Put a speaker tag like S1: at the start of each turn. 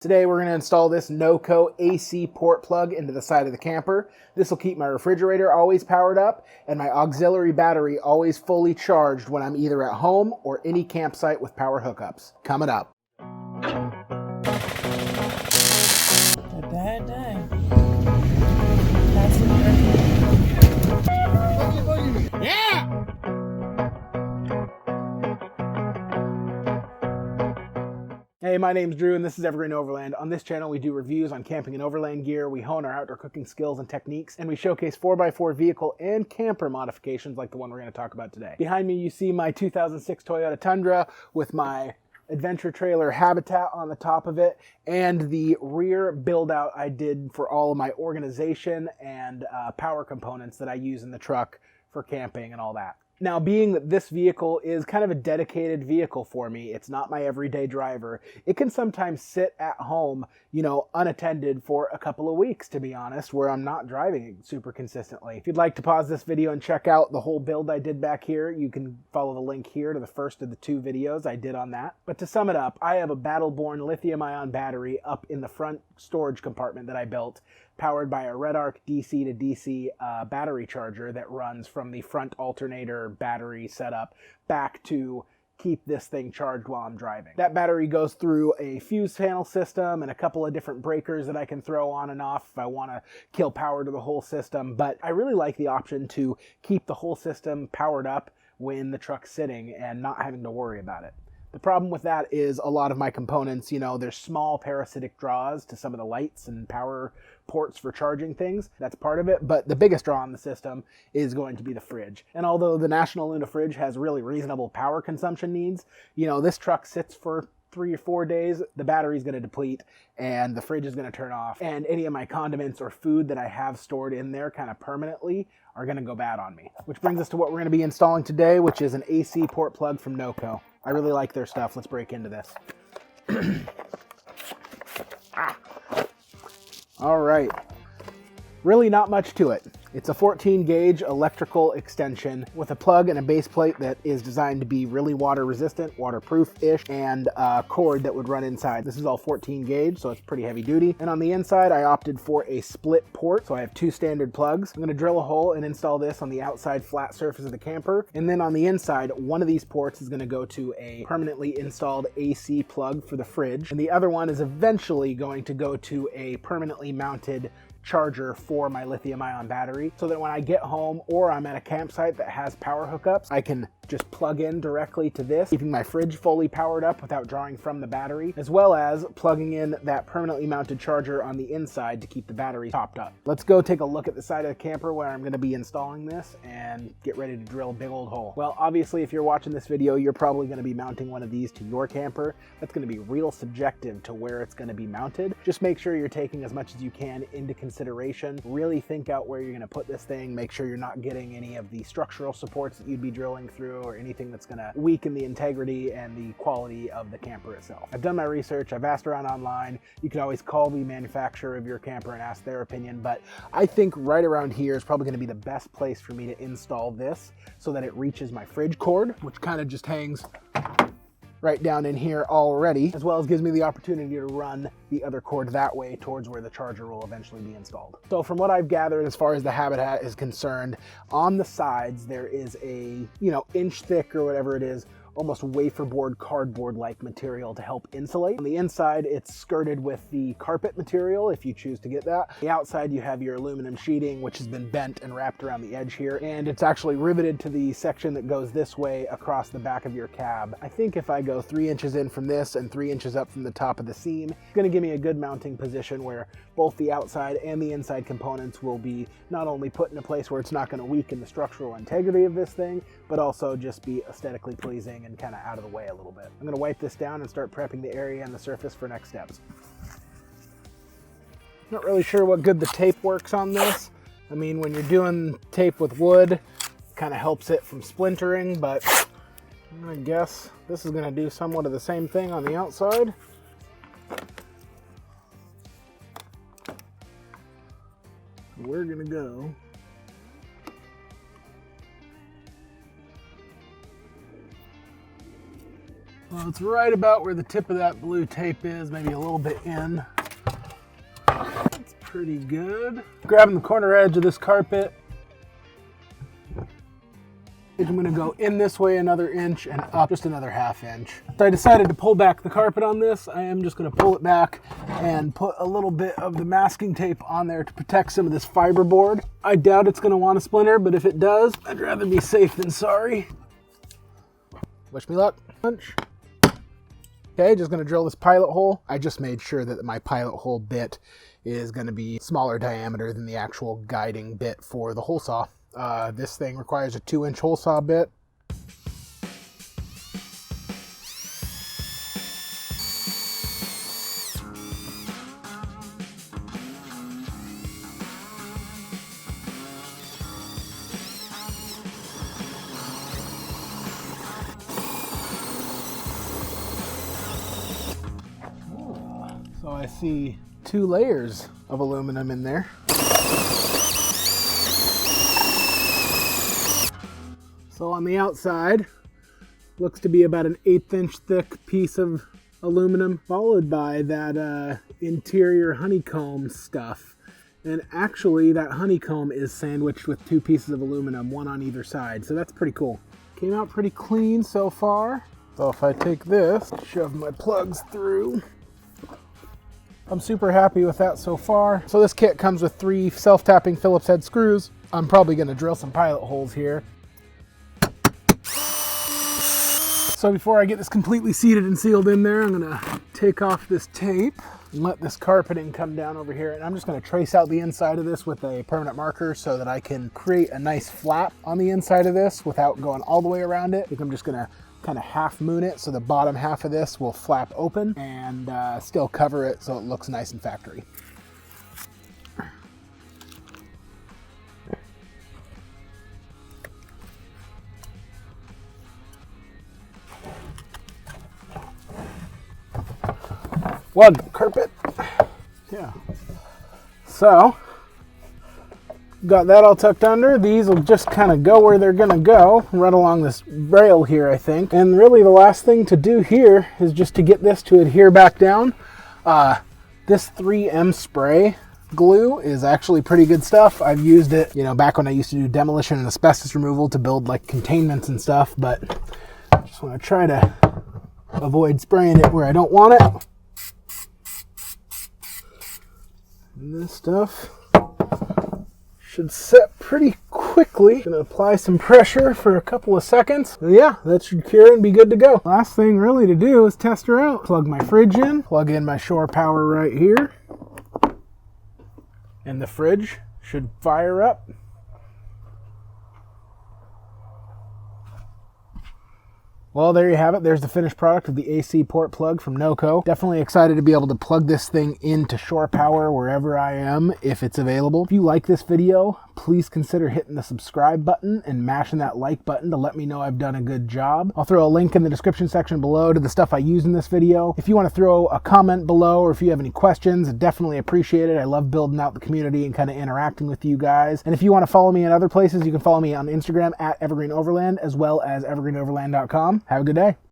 S1: Today we're going to install this NOCO AC port plug into the side of the camper. This will keep my refrigerator always powered up and my auxiliary battery always fully charged when I'm either at home or any campsite with power hookups. Coming up.
S2: A bad day.
S1: Yeah! Hey, my name's Drew and this is Evergreen Overland. On this channel we do reviews on camping and overland gear, we hone our outdoor cooking skills and techniques, and we showcase 4x4 vehicle and camper modifications like the one we're going to talk about today. Behind me you see my 2006 Toyota Tundra with my adventure trailer Habitat on the top of it, and the rear build out I did for all of my organization and power components that I use in the truck for camping and all that. Now, being that this vehicle is kind of a dedicated vehicle for me, it's not my everyday driver, it can sometimes sit at home, unattended for a couple of weeks, to be honest, where I'm not driving it super consistently. If you'd like to pause this video and check out the whole build I did back here, you can follow the link here to the first of the 2 videos I did on that. But to sum it up, I have a Battle-Born lithium-ion battery up in the front storage compartment that I built, powered by a Red Arc DC to DC battery charger that runs from the front alternator battery setup back to keep this thing charged while I'm driving. That battery goes through a fuse panel system and a couple of different breakers that I can throw on and off if I want to kill power to the whole system, but I really like the option to keep the whole system powered up when the truck's sitting and not having to worry about it. The problem with that is a lot of my components, there's small parasitic draws to some of the lights and power ports for charging things. That's part of it, but the biggest draw on the system is going to be the fridge. And although the National Luna fridge has really reasonable power consumption needs, this truck sits for 3 or 4 days, the battery's going to deplete and the fridge is going to turn off, and any of my condiments or food that I have stored in there kind of permanently are going to go bad on me. Which brings us to what we're going to be installing today, which is an AC port plug from NOCO. I really like their stuff. Let's break into this. All right. Really not much to it. It's a 14 gauge electrical extension with a plug and a base plate that is designed to be really water resistant, waterproof-ish, and a cord that would run inside. This is all 14 gauge, so it's pretty heavy duty. And on the inside, I opted for a split port, so I have 2 standard plugs. I'm gonna drill a hole and install this on the outside flat surface of the camper. And then on the inside, one of these ports is gonna go to a permanently installed AC plug for the fridge. And the other one is eventually going to go to a permanently mounted charger for my lithium-ion battery, so that when I get home or I'm at a campsite that has power hookups, I can just plug in directly to this, keeping my fridge fully powered up without drawing from the battery, as well as plugging in that permanently mounted charger on the inside to keep the battery topped up. Let's go take a look at the side of the camper where I'm going to be installing this and get ready to drill a big old hole. Well, obviously if you're watching this video, you're probably going to be mounting one of these to your camper. That's going to be real subjective to where it's going to be mounted. Just make sure you're taking as much as you can into consideration. Really think out where you're going to put this thing. Make sure you're not getting any of the structural supports that you'd be drilling through or anything that's going to weaken the integrity and the quality of the camper itself. I've done my research. I've asked around online. You can always call the manufacturer of your camper and ask their opinion, but I think right around here is probably going to be the best place for me to install this so that it reaches my fridge cord, which kind of just hangs right down in here already, as well as gives me the opportunity to run the other cord that way towards where the charger will eventually be installed. So from what I've gathered as far as the Habitat is concerned, on the sides there is a, inch thick or whatever it is, almost wafer board cardboard like material to help insulate. On the inside it's skirted with the carpet material if you choose to get that. The outside you have your aluminum sheeting, which has been bent and wrapped around the edge here, and it's actually riveted to the section that goes this way across the back of your cab. I think if I go 3 inches in from this and 3 inches up from the top of the seam, it's going to give me a good mounting position where both the outside and the inside components will be not only put in a place where it's not going to weaken the structural integrity of this thing, but also just be aesthetically pleasing and kind of out of the way a little bit. I'm going to wipe this down and start prepping the area and the surface for next steps. Not really sure what good the tape works on this. I mean, when you're doing tape with wood, it kind of helps it from splintering, but I guess this is going to do somewhat of the same thing on the outside. We're going to go So it's right about where the tip of that blue tape is, maybe a little bit in. That's pretty good. Grabbing the corner edge of this carpet. I'm gonna go in this way another inch and up just another ½ inch. So I decided to pull back the carpet on this. I am just gonna pull it back and put a little bit of the masking tape on there to protect some of this fiberboard. I doubt it's gonna want to splinter, but if it does, I'd rather be safe than sorry. Wish me luck. Punch. Okay, just gonna drill this pilot hole. I just made sure that my pilot hole bit is gonna be smaller diameter than the actual guiding bit for the hole saw. This thing requires a 2-inch hole saw bit. So I see 2 layers of aluminum in there. So on the outside, looks to be about an 1/8 inch thick piece of aluminum, followed by that interior honeycomb stuff. And actually that honeycomb is sandwiched with 2 pieces of aluminum, one on either side. So that's pretty cool. Came out pretty clean so far. So if I take this, shove my plugs through, I'm super happy with that so far. So this kit comes with 3 self-tapping Phillips head screws. I'm probably gonna drill some pilot holes here. So before I get this completely seated and sealed in there, I'm gonna take off this tape and let this carpeting come down over here. And I'm just gonna trace out the inside of this with a permanent marker so that I can create a nice flap on the inside of this without going all the way around it. I think I'm just gonna kind of half moon it so the bottom half of this will flap open and still cover it so it looks nice and factory. One carpet. Yeah. So, got that all tucked under. These will just kind of go where they're going to go, right along this rail here, I think. And really the last thing to do here is just to get this to adhere back down. This 3M spray glue is actually pretty good stuff. I've used it, you know, back when I used to do demolition and asbestos removal to build like containments and stuff, but I just want to try to avoid spraying it where I don't want it. And this stuff should set pretty quickly. Gonna apply some pressure for a couple of seconds. And yeah, that should cure and be good to go. Last thing really to do is test her out. Plug my fridge in, plug in my shore power right here, and the fridge should fire up. Well, there you have it. There's the finished product of the AC port plug from NOCO. Definitely excited to be able to plug this thing into shore power wherever I am if it's available. If you like this video, please consider hitting the subscribe button and mashing that like button to let me know I've done a good job. I'll throw a link in the description section below to the stuff I use in this video. If you want to throw a comment below or if you have any questions, I definitely appreciate it. I love building out the community and kind of interacting with you guys. And if you want to follow me in other places, you can follow me on Instagram at Evergreen Overland as well as evergreenoverland.com. Have a good day.